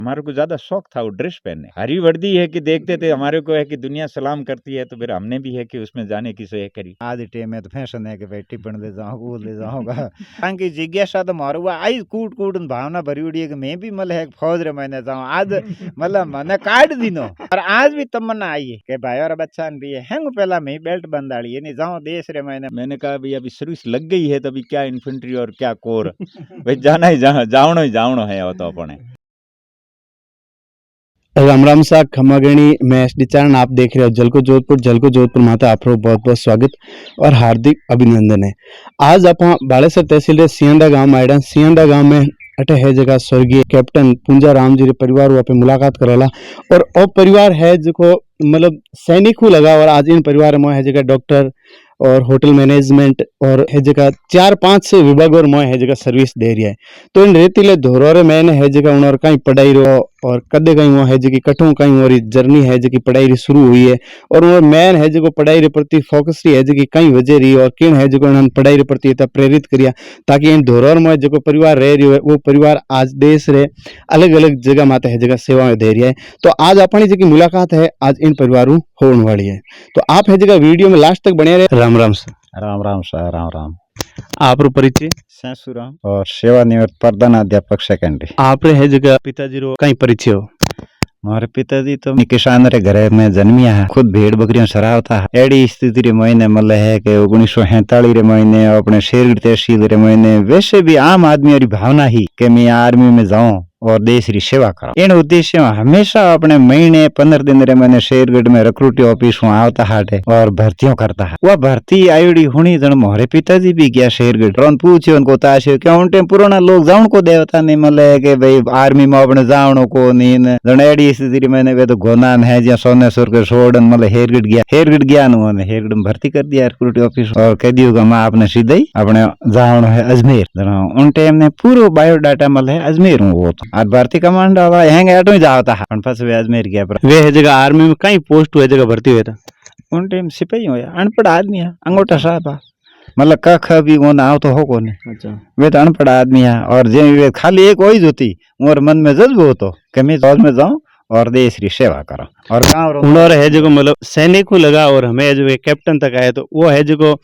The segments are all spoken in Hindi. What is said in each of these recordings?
हमारे को ज्यादा शौक था वो ड्रेस पहनने, हरी वर्दी है कि देखते थे हमारे को है कि दुनिया सलाम करती है, तो फिर हमने भी है कि उसमें जाने की सोच करी। आज टाइम में तो फैशन है कि भाई टिप्पण ले जाओ वो ले जाऊंगा की जिज्ञासा तो मारू आई कूट कूट भावना भरी उड़ी है कि मैं भी मतलब एक फौज रे मैंने जाऊँ आज मतलब मैंने काट दिनो और आज भी तमन्ना आई है कि भाई और बच्चा भी है हैंग पहला मैं बेल्ट बंदाड़ी नहीं जाऊँ देश रे मैंने कहा भाई अभी सर्विस लग गई है तो अभी क्या इन्फेंट्री और क्या कोर भाई जाना ही जावणो है वो तो अपने। राम राम सा खमागणी मैं एस डी चरण आप देख रहे हो जलको जोधपुर माता आपको बहुत बहुत स्वागत और हार्दिक अभिनंदन है। आज आप बालेसर तहसील रे सियांदा गांव में आया। सियांदा गांव में अटे है जगह स्वर्गीय कैप्टन पुंजा राम जी रे परिवार वहाँ पे मुलाकात करेला और वो परिवार है जो मतलब सैनिक लगा और आज इन परिवार में है जगह डॉक्टर और होटल मैनेजमेंट और है जगह 4-5 से विभाग और मोय है जगह सर्विस दे रही है। तो इन रेतीले धोरोरे मैंने है जगह उन्होंने कहीं पढ़ाई रो और कदे कहीं वो है जगह कठों कहीं और जर्नी है जगह पढ़ाई री शुरू हुई है और वो मैन है जो पढ़ाई रे प्रति फोकस रही है जगह कहीं वजह रही और किन है जो उन्होंने पढ़ाई रे प्रति इतना प्रेरित करिया ताकि इन धोरोर में जो परिवार रह रही है वो परिवार आज देश रे अलग अलग जगह माते है जगह सेवाएं दे रही है। तो आज अपनी जगह मुलाकात है आज इन परिवारों होने वाली है। तो आप है जगह वीडियो में लास्ट तक बने रहे। राम राम सर। राम राम सर राम राम। आप परिचय सैसुराम और सेवानिवृत्त प्रधानाध्यापक सेकेंडरी। आप है जगह पिताजी रो कहीं परिचय हो। हमारे पिताजी तो किसान रे घरे में जन्मिया है, खुद भेड़ बकरियां सरावता है। एडी स्थिति रे महीने मतलब है कि 1947 रे महीने अपने शेरगढ़ तहसील रे महीने वैसे भी आम आदमी की भावना ही कि मैं आर्मी में जाऊं और देश की सेवा करा। इन उद्देश्य हमेशा अपने महीने 15 दिन रे मैंने शेरगढ़ में रिक्रूटिंग ऑफिस में आवता है और भर्तियों करता है। वह भर्ती आयोडी हुनी जन मोहरे पिताजी भी गया शेरगढ़ और पूछे उनको ताश क्या उन टाइम पुराना लोग जाऊन को देवता नहीं मतलब कि भाई आर्मी में अपने जावणो को नहीं जन एडी स्थिति मैंने वे तो गोनान है जहाँ सोनेश्वर के सोडन मतलब हेरगढ़ गया उन्होंने हेरगढ़ में भर्ती कर दिया रिक्रूटिंग ऑफिस और कह दियो कि मैं आपने सीधा ही अपने जावणो है अजमेर। उन टाइम ने पूरा बायोडाटा मतलब है अजमेर हूँ वो आज भर्ती कमांड हैंग एटो ही जाता है फस वे अजमेर गया पर वे है जगह आर्मी में कहीं पोस्ट हुए जगह भर्ती हुए था। उन टाइम सिपाही हो अनपढ़ आदमी है अंगूठा साहब मतलब क ख भी वो ना तो हो कोने। अच्छा वे तो अनपढ़ आदमी है और जे खाली एक वही होती और मन में जज्ब हो तो कि मैं फौज में जाऊं और देश की सेवा करो और गाँव उन्होंने है जो मतलब सैनिक को लगा और हमें जो कैप्टन तक आए तो वो है जो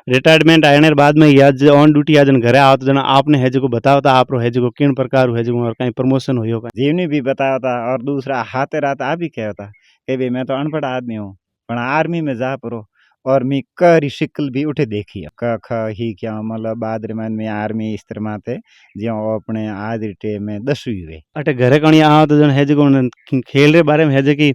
रिटायरमेंट आने के बाद में आज ऑन ड्यूटी आज घरे आओ तो जना आपने है जो बताया था आप है जो किन प्रकार है जो और कहीं प्रमोशन हुई होगा जीवनी भी बताया था और दूसरा हाथे रात आ भी कहा था कि भाई मैं तो अनपढ़ आदमी हूँ पर आर्मी में जा परो और मैं करी शिकल भी उठे देखी क ख ही क्या मतलब बाद रिमान में आर्मी इस तरह थे जो अपने आज टे में 10वीं हुए अटे घरे कणी आओ तो जन है जो खेल रे बारे में है जो कि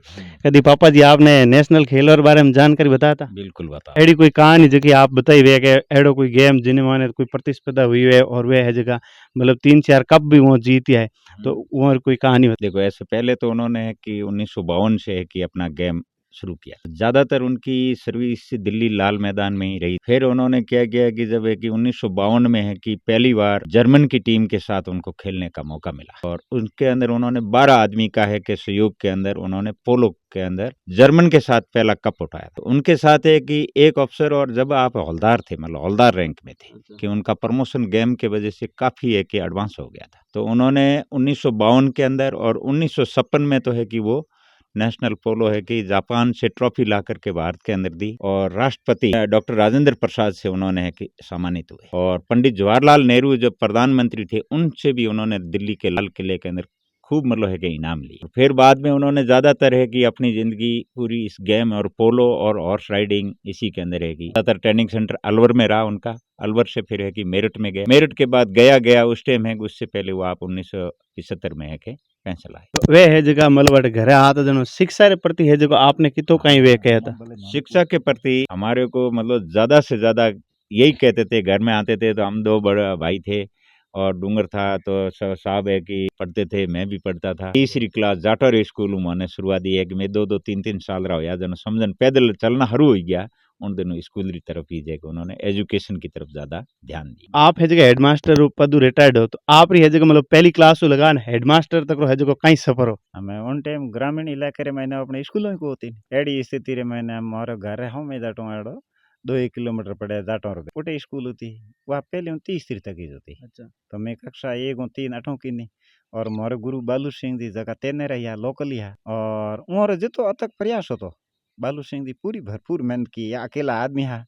कभी पापा जी आपने नेशनल खेल और बारे में जानकारी बताया था। बिल्कुल बता एडी कोई कहानी जो कि आप बताई वे कि एडो कोई गेम जिन्हें माने कोई प्रतिस्पर्धा हुई है और वे है जगह मतलब 3-4 कप भी वो जीती है तो वो कोई कहानी देखो ऐसे पहले तो उन्होंने है कि 1952 से है कि अपना गेम शुरू किया, ज्यादातर उनकी सर्विस दिल्ली लाल मैदान में ही रही। फिर उन्होंने क्या किया कि जब है कि 1952 में है कि पहली बार जर्मन की टीम के साथ उनको खेलने का मौका मिला और उनके अंदर उन्होंने 12 आदमी का है कि सहयोग के अंदर उन्होंने पोलो के अंदर जर्मन के साथ पहला कप उठाया। तो उनके साथ है कि एक अफसर और जब आप हौलदार थे मतलब हौलदार रैंक में थे कि उनका प्रमोशन गेम के वजह से काफी है कि एडवांस हो गया था। तो उन्होंने 1952 के अंदर और 1956 में तो है कि वो नेशनल पोलो है कि जापान से ट्रॉफी ला करके भारत के अंदर दी और राष्ट्रपति डॉक्टर राजेंद्र प्रसाद से उन्होंने है कि सम्मानित हुए और पंडित जवाहरलाल नेहरू जो प्रधानमंत्री थे उनसे भी उन्होंने दिल्ली के लाल किले के अंदर खूब मतलब है कि इनाम लिए। फिर बाद में उन्होंने ज्यादातर है कि अपनी जिंदगी पूरी इस गेम और पोलो और हॉर्स राइडिंग इसी के अंदर है कि ज्यादातर ट्रेनिंग सेंटर अलवर में रहा उनका। अलवर से फिर है कि मेरठ में गए, मेरठ के बाद गया उस टाइम है उससे पहले वो आप 1975 में है कि पेंसिल आए। तो वे है जगह मतलब घरे आता जनो शिक्षा के प्रति है जो आपने कितो कहीं वे कहा था। शिक्षा के प्रति हमारे को मतलब ज्यादा से ज्यादा यही कहते थे, घर में आते थे तो हम 2 बड़े भाई थे और डूंगर था तो साहब है कि पढ़ते थे, मैं भी पढ़ता था। तीसरी क्लास जाटोर स्कूल मैंने शुरुआत है कि मैं 2-3 साल रहा या जन समझन पैदल चलना हरू हो गया उन दिनों स्कूल की तरफ ही जाकर उन्होंने एजुकेशन की तरफ ज्यादा ध्यान दिया। आप है जगह हेडमास्टर पदू रिटायर्ड हो तो आप है जगह मतलब पहली क्लास लगा हेडमास्टर तक है जगह कहीं सफर हो। हमें उन टाइम ग्रामीण इलाके रे मैंने अपने स्कूलों को होती एडी स्थिति रे मैंने हमारे घर है मैं जाटो एडो 2-1 किलोमीटर पड़े जाटो उठे स्कूल होती वह पहले 30 तक ही होती। अच्छा तो मैं कक्षा 1 3 8 की नहीं और मोरे गुरु बालू सिंह जी जगह तेने रहिया लोकल ही और उमर जितो अथक प्रयास होतो बालू सिंह जी पूरी भरपूर मेहनत की या अकेला आदमी है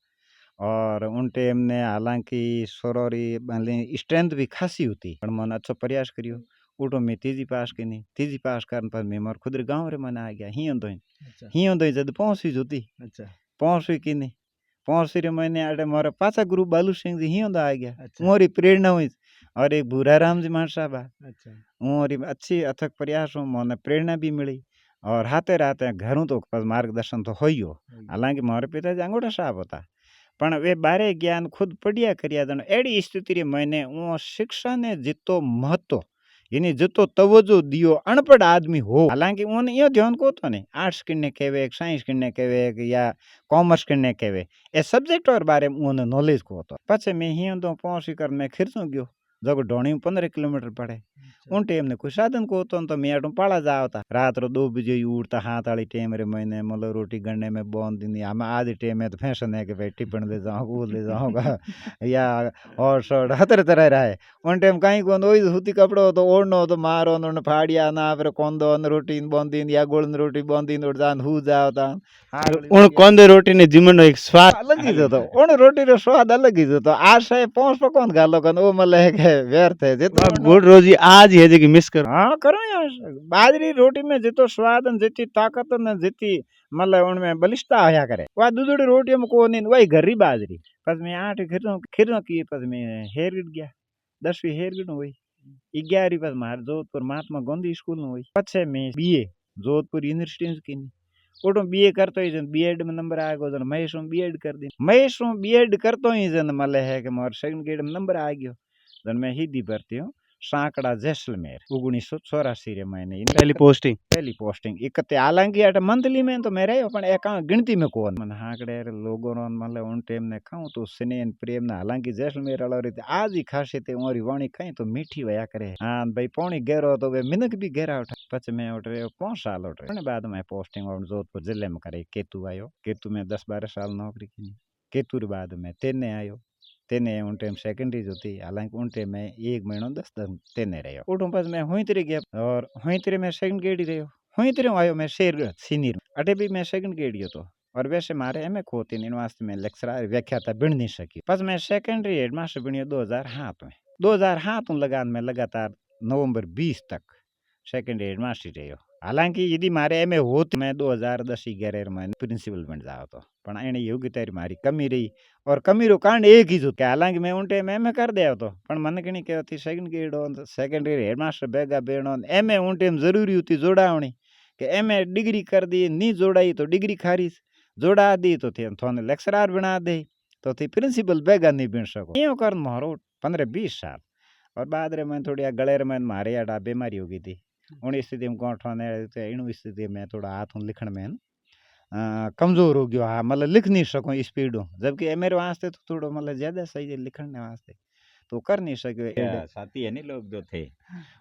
और उन टाइम ने हालांकि सोरोरी स्ट्रेंथ भी खासी होती पर मन अच्छो प्रयास करियो उठो मैं तीजी पास की नहीं तीजी पास करने पर मैं मोर खुद गाँव रे मन आ गया ही होंदो जब पहुंची जोती पहुंची की नहीं पहुंची रे मैंने आड़े मोरे पाचा गुरु बालू सिंह जी ही होंदा आ गया मोरी प्रेरणा हुई और एक भूरा राम जी मान साहब मोरी अच्छी अथक प्रयास हूँ मोने प्रेरणा भी मिली और हाथे राते घरों तो मार्गदर्शन तो हो ही हो हालांकि मोरे पिताजी अंगूठा साहब होता पण वे बारे ज्ञान खुद पढ़िया करिया जन एड़ी स्थिति रे मैंने वो शिक्षा ने जितो महत्व यानी जितो तवज्जो दियो अनपढ़ आदमी हो हालांकि उन्हें यो ध्यान को तो नहीं आर्ट्स किन्ने कहवे साइंस किन्ने कहवे या कॉमर्स किन्ने कहवे ए सब्जेक्ट और बारे में उन्हें नॉलेज को तो पछे मैं ही तो पहुंची कर मैं खिरसू गयो जब ढोणी 15 किलोमीटर पड़े उन टाइम ने कोई साधन को तो मैं अटू पाला जाता रात रो 2 बजे उठता हाथ वाली टाइम रे मैंने मतलब रोटी गन्ने में बॉन्द दी हमें आज टाइम में तो फैशन है कि भाई टिफिन ले जाऊँ वो ले जाऊँगा या और शर्ट हतर तरह रहा है उन टाइम कहीं को वही सूती कपड़ो तो ओढ़नो तो मारो उन्होंने फाड़िया ना फिर कौंदो रोटी बॉन्द दी या गोल्डन रोटी बॉन्द दी उड़ जान हु जाता उन कौंदे रोटी ने जीवन एक स्वाद अलग ही जो उन रोटी रो स्वाद अलग ही जो आज से पहुंच पर कौन गालो कन वो मतलब है व्यर्थ है जितो गुड़ रोजी आज है जो मिस करो हाँ करो यार बाजरी रोटी में जितो स्वाद जितनी ताकत न जितनी मतलब उनमें बलिष्ठता आया करे वह दूसरी रोटी में को नहीं वही घर ही बाजरी बस मैं 8 खिरनो की बस मैं हेर गिट गया 10वीं हेर गिट हुई 11वीं बस मार जोधपुर महात्मा गांधी स्कूल में हुई पछे मैं बीए जोधपुर यूनिवर्सिटी की उठो बीए करतो ही जन बीएड में नंबर आ गयो जन महेश बीएड कर दी महेश बीएड करतो ही जन मतलब है कि मोर सेकंड ग्रेड में नंबर आ गयो जन मैं हिंदी भर्ती हूँ सांकड़ा जैसलमेर 1984 रे मैंने पहली पोस्टिंग इकते हालांकि अट मंथली में तो मेरे अपन एकाउंट गिनती में कौन मन हाकड़े लोगों रो मतलब उन टाइम ने खाऊं तो स्नेह प्रेम ना हालांकि जैसलमेर वाला रीते आज ही खासियत है ओरी वाणी कहीं तो मीठी वया करे हां भाई पौनी गहरो तो वे मिनक भी गहरा उठा पछ मैं उठ रहे 5 साल उठ रहे बाद में पोस्टिंग और जोधपुर जिले में करे केतु आयो केतु में 10-12 साल नौकरी की केतु बाद में तेने आयो तेने उन टाइम सेकेंडरी जो थी हालांकि उन टाइम में 1 महीनो 10 दिन तेने रहो उठूं बस मैं हुईतरे गया और हुईतरे में सेकंड ग्रेड ही रहो हुईतरे आयो मैं शेर सीनियर अटे भी मैं सेकंड ग्रेड ही तो और वैसे मारे एम ए खोती इन वास्ते में लेक्चरर व्याख्याता बिन नहीं सकी बस मैं सेकेंडरी हेडमास्टर बनियो 2007 में 2007 लगान में लगातार नवंबर 20 तक सेकेंड हेडमास्टर रहो हालांकि यदि मारे एम ए हो तो मैं 2010-11 में प्रिंसिपल बन जाओ तो पण एने योग्यता मारी कमी रही और कमी रो कारण एक ही जो हालांकि मैं उन टाइम एम ए कर दिया तो पण मन कहीं कहती सेकंड ग्रेड सेकेंडरी हेडमास्टर बेगा बेणो एम ए उन टाइम जरूरी होती जोड़ावनी कि एम ए डिग्री कर दी नहीं जोड़ाई तो डिग्री खारिज जोड़ा दी तो थे थोने लेक्चरर बना दे तो थी प्रिंसिपल बेगा नहीं बन सको यो कर मारो 15-20 साल और बाद रे मैं थोड़ी गले में मारे या बीमारी हो गई थी उन स्थिति में गोठने इन स्थिति में थोड़ा हाथ लिखण में कमजोर हो गयो हाँ मतलब लिख नहीं सकूँ स्पीड जबकि मेरे वास्ते तो थोड़ा मतलब ज्यादा सही है लिखने वास्ते तो कर नहीं सके साथी है नहीं लोग जो थे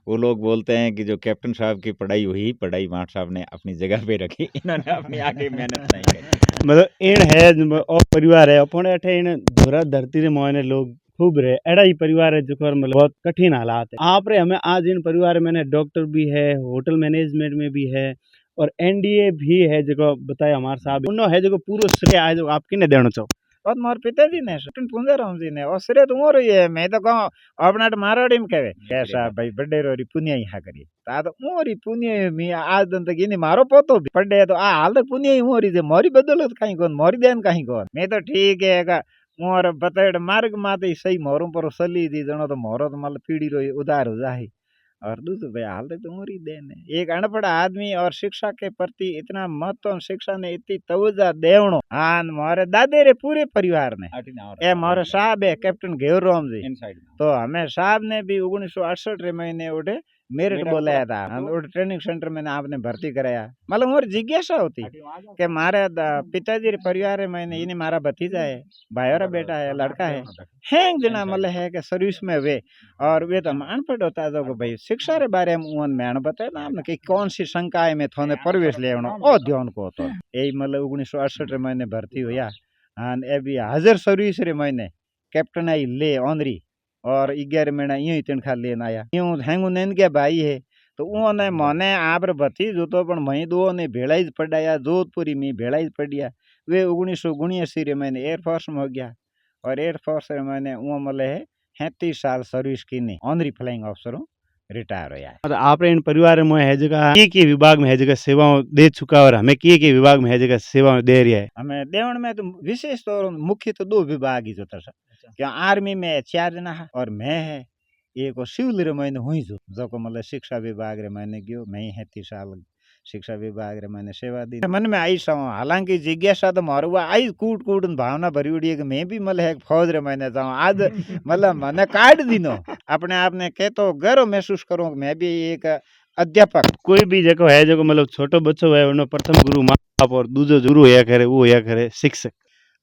वो लोग बोलते हैं कि जो कैप्टन साहब की पढ़ाई हुई पढ़ाई माठ साहब ने अपनी जगह पे रखी इन्होंने अपनी आगे मेहनत नहीं करी मतलब इन है और परिवार है अपन अठे इन धुरा धरती रे मोने लोग खूब रहे एड़ा ही परिवार है जो मतलब बहुत कठिन हालात है आप रे हमें आज इन परिवार में डॉक्टर भी है होटल मैनेजमेंट में भी है और एनडीए भी है जो बताया हमारे साहब उन्होंने है जो पूरा श्रेय आज आप किने देना चाहो और मोर पिताजी ने पुंजाराम जी ने और श्रेय तो मोर ही है मैं तो कहूँ अपना मारवाड़ी में कहे कैसा भाई बड़े रोरी पुण्य यहाँ करी ता तो मोरी पुण्य मी आज दिन तक इन्हें मारो पोतो पढ़े तो आ हाल तक पुण्य ही मोरी से मोरी बदलो कहीं कौन मोरी देन कहीं कौन मैं तो ठीक है मोर बताए मार्ग माते सही मोरों पर सली दी जनो तो मोरो तो मतलब पीढ़ी रो उधार हो जाए और दूसरे भाई हाल तक तो मोरी देन है एक अनपढ़ आदमी और शिक्षा के प्रति इतना महत्व शिक्षा ने इतनी तवज्जो देवणो हाँ मोरे दादे रे पूरे परिवार ने ए मोरे साहब है कैप्टन घेवराम जी तो हमें साहब ने भी 1968 रे महीने उठे मेरिट बोलाया था ट्रेनिंग सेंटर में आपने भर्ती कराया मतलब मोर जिज्ञासा होती कि मारे पिताजी परिवार में इन्हें मारा भतीजा है भाईरा बेटा है लड़का है जना मतलब है कि सर्विस में वे और वे तो अनपढ़ होता है जो भाई शिक्षा रे बारे में उन मैंने बताया ना आपने कि कौन सी शंकाएं में थोने प्रवेश ले और ध्यान को तो यही मतलब 1968 रे महीने भर्ती हुआ हाँ ए भी हाजिर सर्विस रे महीने कैप्टन आई ले ऑनरी और 11 महीना यूं ही तनखा लेन आया यूं हैंगू नैन के भाई है तो उन्होंने मने आप भती जो तो पण मई दो ने भेड़ा ही पढ़ाया जोधपुरी में भेड़ा ही पढ़िया वे 1979 रे मैंने एयरफोर्स में हो गया और एयरफोर्स रे मैंने वो मले है 37 साल सर्विस की नहीं ऑनरी फ्लाइंग ऑफिसर रिटायर होया है। मतलब आप इन परिवार में है जगह के विभाग में है जगह सेवाओं दे चुका और हमें के विभाग में है जगह सेवाएं दे रही है। हमें देवण में तो विशेष तौर मुख्य तो 2 विभाग ही जो था क्या आर्मी में 4 जना है और मैं है एक सिविल रे मैंने हुई जो को मतलब शिक्षा विभाग रे मैंने गयो मैं 37 साल शिक्षा विभाग रे मैंने सेवा दी मन में आई सौ हालांकि जिज्ञासा तो मारू आई कूट कूट भावना भरी उड़ी कि मैं भी मतलब एक फौज रे मैंने जाऊँ आज मतलब मैंने काट दिनो अपने आप ने कह तो गर्व महसूस करूँ मैं भी एक अध्यापक कोई भी जगह है जो मतलब छोटो बच्चो है उन्हें प्रथम गुरु माँ बाप और दूसरो गुरु होया करे वो होया करे शिक्षक।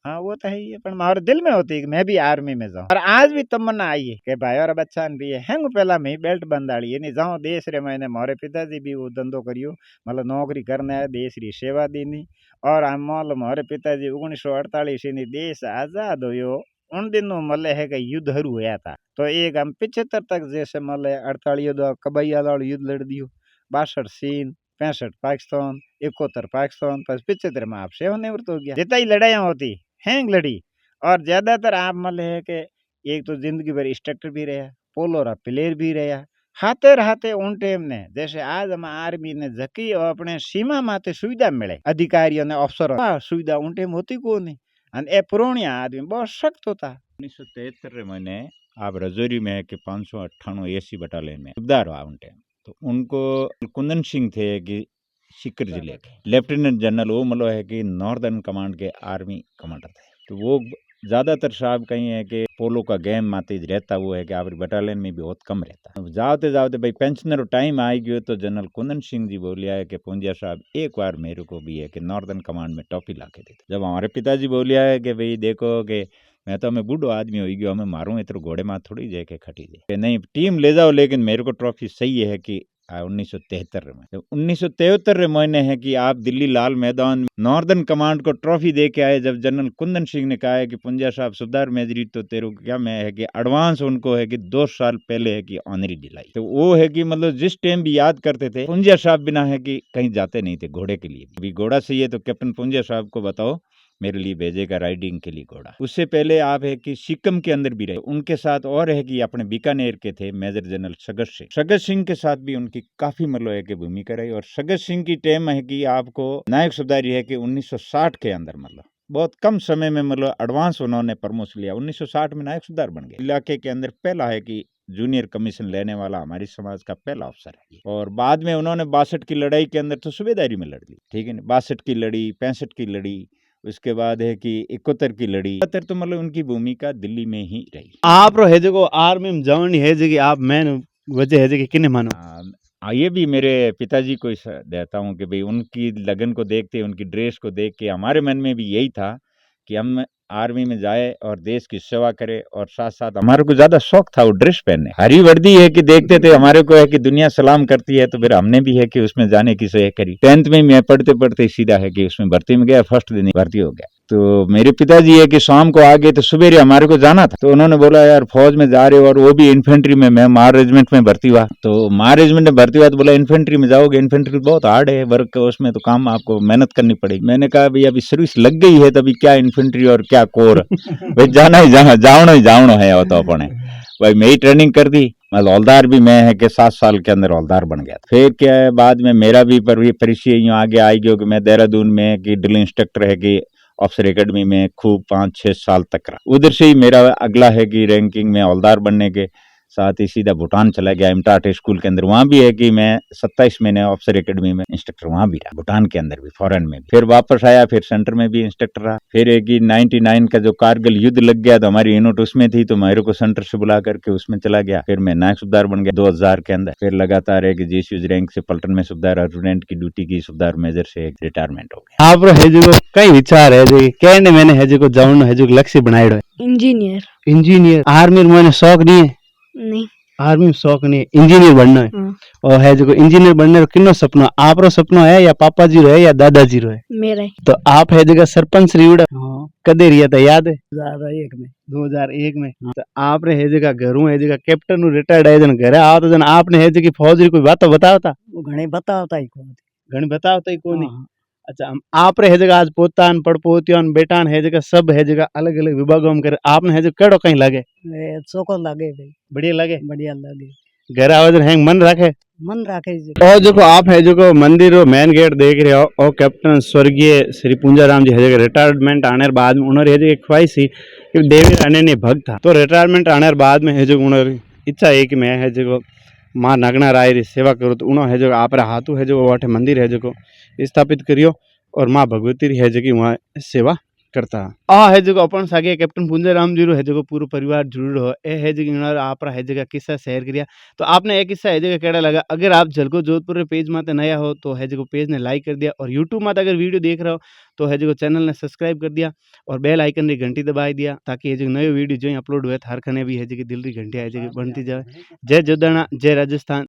हाँ वो तो है ही पर हमारे दिल में होती है कि मैं भी आर्मी में जाऊँ और आज भी तमन्ना आई है कि भाई और बच्चा भी है हैंग पहला मैं बेल्ट बंदाड़ी है नहीं जाऊँ देश रे मैंने मोरे पिताजी भी वो धंधो करियो मतलब नौकरी करना है देश री सेवा देनी और हम मोरे पिताजी 1948 में देश आजाद हो उन दिनों मल्ले है कि युद्ध हरू होया था तो एक हम 75 तक जैसे मल्ले 48 कबैया वाला युद्ध लड़ दियो 62 चीन 65 पाकिस्तान 71 पाकिस्तान 75 में आप सेवानिवृत्त हो गया जितना ही लड़ाइयाँ होती हैंग लड़ी और ज्यादातर आप मल्ले है कि एक तो जिंदगी भर इंस्ट्रक्टर भी रहा पोलो रा प्लेयर भी रहा हाथे उन टाइम ने जैसे आज हम आर्मी ने जकी और अपने सीमा माते सुविधा मिले अधिकारियों ने अफसर सुविधा उन टाइम होती को नहीं ए पुरानिया आदमी बहुत सख्त होता। 1973 मैंने आप रजौरी में है कि 598 एसी बटालियन में सुबेदार हुआ उन टाइम तो उनको कुंदन सिंह थे कि सीकर जिले के लेफ्टिनेंट जनरल वो मतलब है कि नॉर्दर्न कमांड के आर्मी कमांडर थे तो वो ज़्यादातर साहब कहीं है कि पोलो का गेम माते रहता वो है कि आप बटालियन में भी बहुत कम रहता जाते जाते भाई पेंशनर टाइम आ गयो तो जनरल कुंदन सिंह जी बोलिया है कि पूंजिया साहब एक बार मेरे को भी है कि नॉर्दर्न कमांड में टॉपी ला के देते जब हमारे पिताजी बोलिया है कि भाई देखो कि मैं तो हमें बूढ़ो आदमी हो गयो हमें मारूं इतना घोड़े माँ थोड़ी जाके खटी दे नहीं टीम ले जाओ लेकिन मेरे को ट्रॉफी सही है कि 1973 में तो 1973 महीने है कि आप दिल्ली लाल मैदान नॉर्दर्न कमांड को ट्रॉफी दे के आए जब जनरल कुंदन सिंह ने कहा है कि पुंजिया साहब सुबेदार मेजरी तो तेरे को क्या मैं है कि एडवांस उनको है कि 2 साल पहले है कि ऑनरी दिलाई तो वो है कि मतलब जिस टाइम भी याद करते थे पुंजिया साहब बिना है कि कहीं जाते नहीं थे घोड़े के लिए भी घोड़ा चाहिए तो कैप्टन पुंजिया साहब को बताओ मेरे लिए भेजेगा राइडिंग के लिए घोड़ा। उससे पहले आप है कि सिक्किम के अंदर भी रहे उनके साथ और है कि अपने बीकानेर के थे मेजर जनरल सगत सिंह के साथ भी उनकी काफी मतलब है कि भूमिका रही और सगत सिंह की टाइम है कि आपको नायक सुबेदारी है कि 1960 के अंदर मतलब बहुत कम समय में मतलब एडवांस उन्होंने प्रमोशन लिया 1960 में नायक सुबेदार बन गए इलाके के अंदर पहला है कि जूनियर कमीशन लेने वाला हमारी समाज का पहला अफसर है और बाद में उन्होंने 62 की लड़ाई के अंदर तो सूबेदारी में लड़ ली ठीक है ना 62 की लड़ी 65 की लड़ी उसके बाद है कि 71 की लड़ी तो मतलब उनकी भूमिका दिल्ली में ही रही। आप है जो आर्मी में जानी है जो आप मैन वजह है जो किन्ने मानो ये भी मेरे पिताजी को देता हूँ कि भाई उनकी लगन को देखते उनकी ड्रेस को देख के हमारे मन में भी यही था कि हम आर्मी में जाए और देश की सेवा करे और साथ साथ हमारे को ज्यादा शौक था वो ड्रेस पहनने हरी वर्दी है कि देखते थे हमारे को है कि दुनिया सलाम करती है तो फिर हमने भी है कि उसमें जाने की सही करी 10th में मैं पढ़ते पढ़ते सीधा है कि उसमें भर्ती में गया फर्स्ट दिन भर्ती हो गया तो मेरे पिताजी है कि शाम को आ गए तो सुबह हमारे को जाना था तो उन्होंने बोला यार फौज में जा रहे हो और वो भी इन्फेंट्री में मैं मार रेजिमेंट में भर्ती हुआ तो मार रेजिमेंट में भर्ती हुआ तो बोला इन्फेंट्री में जाओगे इन्फेंट्री बहुत हार्ड है वर्क उसमें तो काम आपको मेहनत करनी पड़ेगी मैंने कहा भाई अभी सर्विस लग गई है तभी क्या इन्फेंट्री और क्या कोर भाई जाना ही जावनो है तो अपने भाई मैं ही ट्रेनिंग कर दी मतलब हौलदार भी मैं है कि 7 साल के अंदर हौलदार बन गया फिर क्या है बाद में मेरा भी परिचय यूँ आगे आई गया कि मैं देहरादून में कि ड्रिल इंस्ट्रक्टर है कि अफसर एकेडमी में खूब 5-6 साल तक रहा उधर से ही मेरा अगला है कि रैंकिंग में हौलदार बनने के साथ ही सीधा भूटान चला गया इमटाट स्कूल के अंदर वहां भी है कि मैं 27 महीने अफसर एकेडमी में इंस्ट्रक्टर वहां भी रहा भूटान के अंदर भी फॉरेन में भी फिर वापस आया फिर सेंटर में भी इंस्ट्रक्टर रहा फिर है कि 99 का जो कारगिल युद्ध लग गया तो हमारी यूनिट उसमें थी तो मेरे को सेंटर से बुला करके उसमें चला गया फिर मैं नायक सुबेदार बन गया 2000 के अंदर फिर लगातार है कि जीएसयू रैंक से पलटन में सुबेदार एडजुटेंट की ड्यूटी की सुबेदार मेजर से रिटायरमेंट हो गया। आप है जो कई विचार है जो कहने मैंने है जो जाऊन है जो लक्ष्य बनाए इंजीनियर आर्मी मैंने शौक नहीं है नहीं आर्मी में शौक नहीं है, इंजीनियर बनना है। हाँ। और है जो इंजीनियर बनने रो किनो सपना, आप रो सपना है या पापा जी रो है या दादाजी रो है? मेरा तो आप है जगह सरपंच रिवड़ा हाँ कदे रिया था याद है? 2001 में 2001 में। तो आपने है जगह घरों है जगह कैप्टन नु रिटायर्ड है जन घरे आओ तो जन आपने है जगह फौज री कोई बात तो बताओ था? वो घणे बतावता ही कोन घणी बताओ तो को नहीं। हाँ, अच्छा आप है जगह आज पोतान पड़पोतियन बेटान है जगह सब है जगह अलग अलग विभागों में करे आपने है जगह केड़ो कहीं लगे ए चोको लागे भाई बढ़िया लगे बढ़िया लागे घर आओ जन हैंग मन रखे। मन राखे जी और देखो आप है जो मंदिर रो मेन गेट देख रहे हो और कैप्टन स्वर्गीय श्री पूंजाराम जी है जो रिटायरमेंट आने बाद में उन्होंने है एक ख्वाहिश थी कि देवी रानी ने भक्त था तो रिटायरमेंट आने बाद में है जो उन्होंने इच्छा है कि मैं है जो माँ नागना राय री सेवा करूँ तो उन्होंने है जो आप हाथों है जो वाटे मंदिर है जो स्थापित करियो और माँ भगवती री है जो कि वहाँ सेवा करता है जो अपन सागे कैप्टन पूंजाराम जी रो है जो पूरा परिवार जुड़ हो ए है जो आप है जगह किस्सा शेयर करिया तो आपने एक किस्सा है जगह केड़ा लगा अगर आप झलको जोधपुर पेज माते नया हो तो है जो पेज ने लाइक कर दिया और यूट्यूब माते अगर वीडियो देख रहे हो तो है जो चैनल ने सब्सक्राइब कर दिया और बेल आइकन री घंटी दबाई दिया ताकि ये जो नयो वीडियो जो अपलोड हुए थार खने भी है जो दिल री घंटी है जो बनती जाए। जय जोधाना जय राजस्थान।